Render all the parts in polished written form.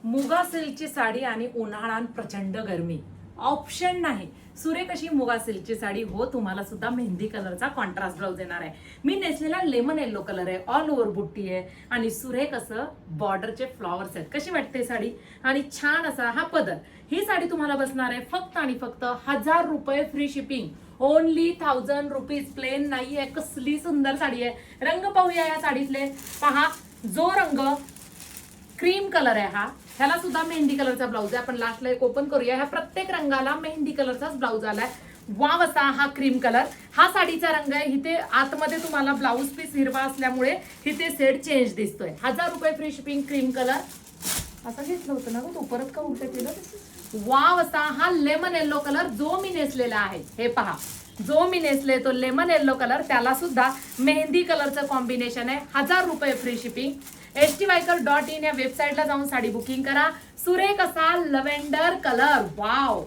मुगा सिल्कची साडी आणि उन्हाळ्यात प्रचंड गरमी, ऑप्शन नाही. सुरेख अशी मुगा सिल्कची साडी हो. तुम्हाला सुद्धा मेहंदी कलरचा कॉन्ट्रास्ट ब्लाउज येणार आहे. मी नेसलेला लेमन येलो कलर आहे, ऑल ओव्हर बुट्टी आहे आणि सुरेख असं बॉर्डरचे फ्लॉवर्स आहेत. कशी वाटते साडी? आणि छान असा हा पदर. ही साडी तुम्हाला बसणार आहे फक्त आणि फक्त 1000 रुपये free shipping. Only 1000 rupees. Plain नाहीये, कसली सुंदर साडी आहे. रंग पाहूया या साडीतले. पहा, जो रंग क्रीम कलर आहे ह्याला सुद्धा मेहंदी कलरचा ब्लाउज आहे. आपण लास्टला एक ओपन करूया. ह्या प्रत्येक रंगाला मेहंदी कलरचाच ब्लाउज आलाय. वाव असा हा क्रीम कलर. हा साडीचा रंग आहे. इथे आतमध्ये तुम्हाला ब्लाउज पीस हिरवा असल्यामुळे इथे सेट चेंज दिसतोय. 1000 रुपये फ्री शिपिंग. क्रीम कलर असं घेतलं होतं ना तू, परत का उलट केलं? वाव असा हा लेमन येलो कलर जो मी नेसलेला आहे. हे पहा, जो मी नेसले तो लेमन येलो कलर, त्याला सुद्धा मेहंदी कलरचं कॉम्बिनेशन आहे. 1000 रुपये फ्री शिपिंग. htviker.in या वेबसाईटला जाऊन साडी बुकिंग करा. सुरेख असा lavender colour. Wow.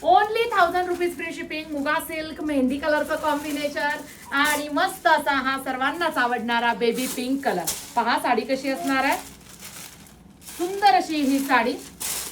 Only 1000 rupees free shipping. मुगा सिल्क मेहंदी कलरचं कॉम्बिनेशन आणि मस्त असा हा सर्वांनाच आवडणारा बेबी पिंक कलर. पहा साडी कशी असणार आहे. सुंदर अशी ही साडी.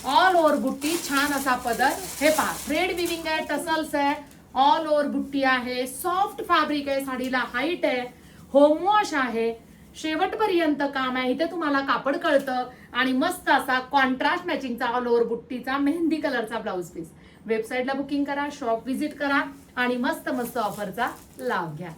ऑल ओव्हर बुट्टी, छान असा पदर. हे पहा, थ्रेड विविंग आहे, टसल्स आहे, ऑल ओव्हर बुट्टी आहे, सॉफ्ट फॅब्रिक आहे, साडीला हाईट आहे, होम वॉश आहे, शेवटपर्यंत काम आहे. इथे तुम्हाला कापड कळतं आणि मस्त असा कॉन्ट्रास्ट मॅचिंगचा ऑल ओव्हर बुट्टीचा मेहंदी कलरचा ब्लाउज पीस. वेबसाईटला बुकिंग करा, शॉप व्हिजिट करा आणि मस्त मस्त ऑफरचा लाभ घ्या.